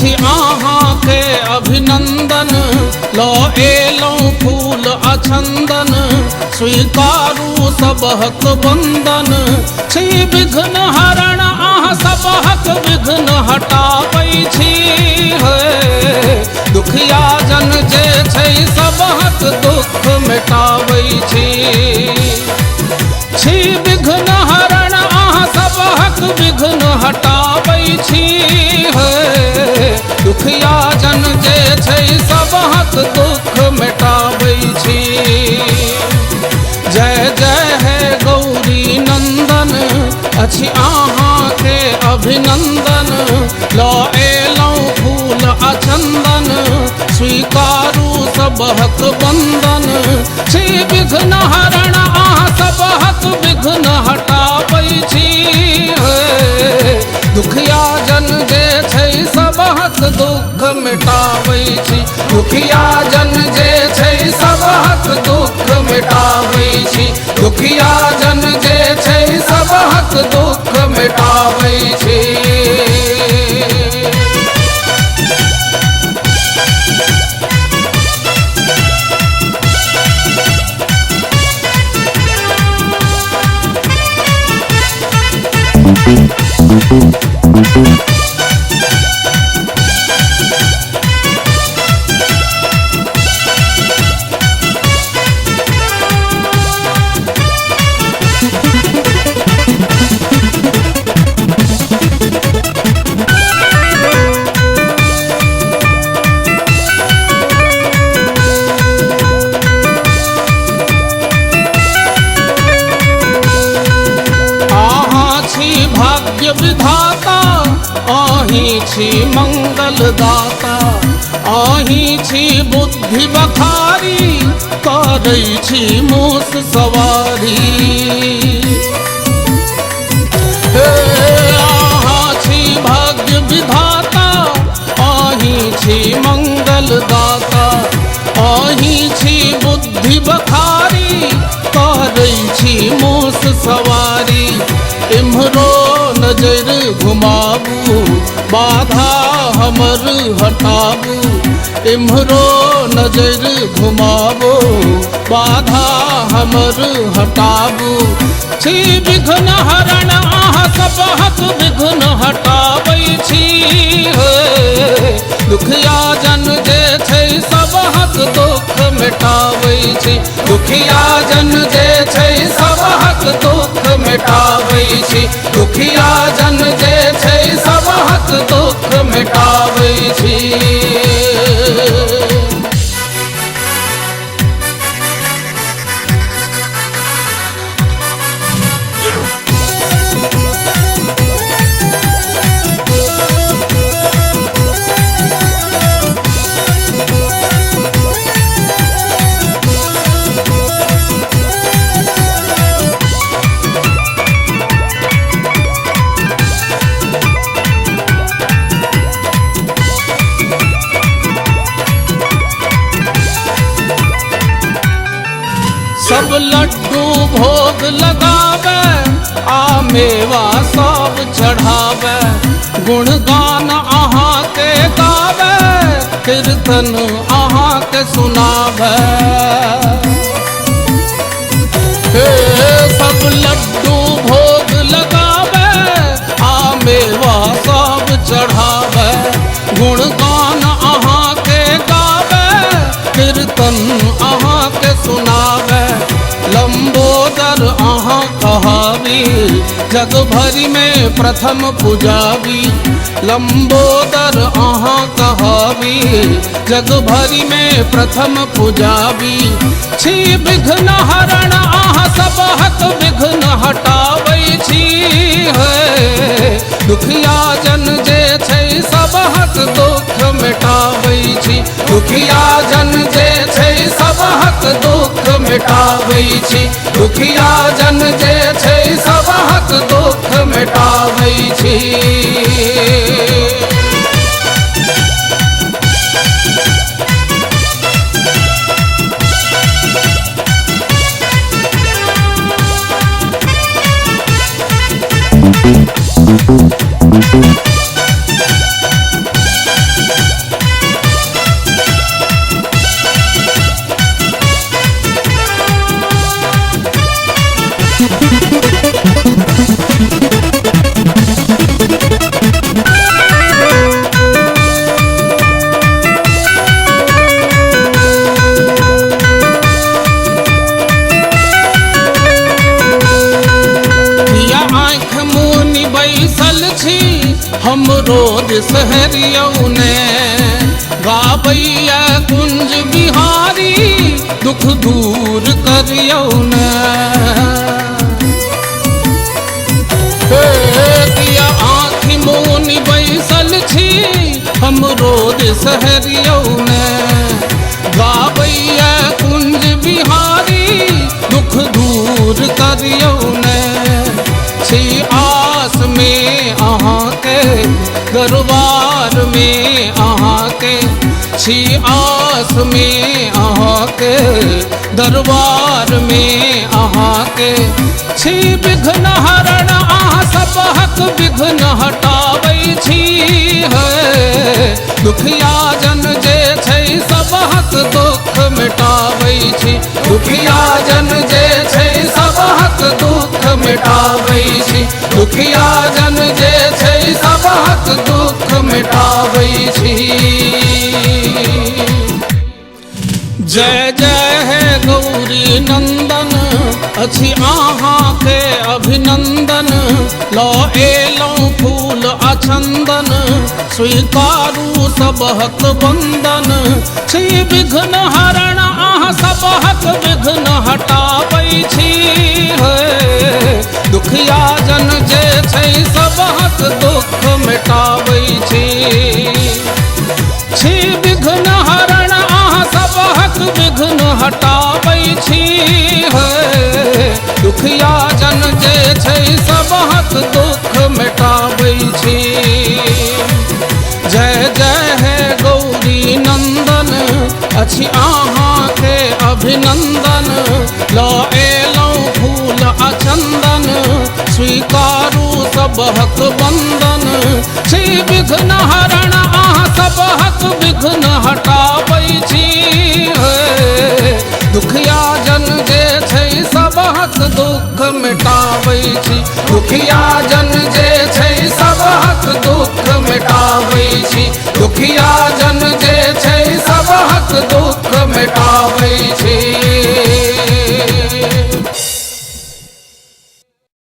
अछि अहाँ के अभिनंदन, लो एलौं फूल अछंदन, स्वीकारू सबहक वंदन। छी विघ्न हरण अहाँ सबहक विघ्न हटाबै छी, दुखिया जन जे छै सबहक दुख मिटाबै छी। छी विघ्न हरण अहाँ सबहक विघ्न हटाबै छी, दुखिया जन जे छै सबहक दुख मिटाबै छी। जय जय है गौरी नंदन, अछि अहाँ के अभिनंदन, लो एलौं फूल अछंदन, स्वीकारू सबहक वंदन। छी विघ्न हरण अहाँ सबहक विघ्न हटाबै छी, दुखिया जन जे छै सबहक दुख मिटाबै छी। दुखिया जन जे छै सबहक दुख मिटाबै छी, दुखिया जन जे छै सबहक दुख मिटाबै छी। भाग्य विधाता, आही छी मंगल दाता, आही छी बुद्धि बखारी, करै छी मूस सवारी। आहा छी भाग्य विधाता, आही छी मंगल दाता, आही छी बुद्धि बखारी, करै छी मूस सवारी। इम्हरो नजर घुमाबू, बाधा हमर हटाबू, इम्हरो नजर घुमाबू, बाधा हमर हटाबू। छी विघ्न हरण अहाँ सबहक विघ्न हटाबै छी, दुखिया जन जे छै सबहक दुख मिटाबै छी। दुखिया जन जे छै सबहक दुख मिटाबै छी, दुखिया जन जे छै सबहक दुख मिटाबै छी। सब लड्डू भोग लगावे, आ मेवा सब चढ़ावे, गुणगान अहाँ के गावे, कीर्तन अहाँ के सुनावे। सब लड्डू भोग लगावे, आ मेवा सब चढ़ावे, गुणगान अहाँ के गावे, कीर्तन अहाँ के सुनावे। लंबोदर अहाँ कहावी, जग भरि में प्रथम पुजावी, लंबोदर अहाँ कहावी, जग भरि में प्रथम पुजावी। छी विघ्न हरण अहाँ सबहक विघ्न हटाबै छी, दुखिया जन जे छै सबहक दुख मिटाबै छी। दुखिया जन जे छै सबहक दुख मिटाबै छी, दुखिया जन जे छै सबहक दुख मिटाबै छी। हमरो दिसहरियौ ने गाबैया कुंज बिहारी दुख दूर करियौ ने किया आँखि मोनि बैसल छी हमरो दिसहरियौ ने गाबैया कुंज बिहारी दुख दूर करियौ ने छी आस में अहाँ के दरबार में अहाँ के छी आस में अहाँ के दरबार में अहाँ के छी विघ्न हरण अहाँ सब हक विघ्न हटाबै छी है दुखिया जन जे छै सब हक दुख मिटाबै छी दुखिया जन जे छै सब हक दुख मिटाबै छी दुखिया जन जे छै सब हक दुख मिटाबै छी। जय जय है गौरी नंदन अछि अहाँ के अभिनंदन लौ एलौं फूल अचंदन स्वीकारू सब हक बंदन छी विघ्न हरण अहाँ सब हक विघ्न हटाबै छी दुखिया जन जे छै सब हक दुख मिटाबै छी छी विघ्न हरण अहाँ सब हक विघ्न हटाबै छी दुखिया जन जे छै सब हक दुख मिटाबै छी। जय जय है गौरी नंदन अछि अहाँ के अभिनंदन लौ एलौं फूल अचंदन स्वीकारू सब हक बंदन छी विघ्न हरण अहाँ सब हक विघ्न हटाबै छी दुखिया जन जे छै सब हक दुख मिटाबै छी दुखिया जन जे छै सब हक दुख मिटाबै छी दुखिया जन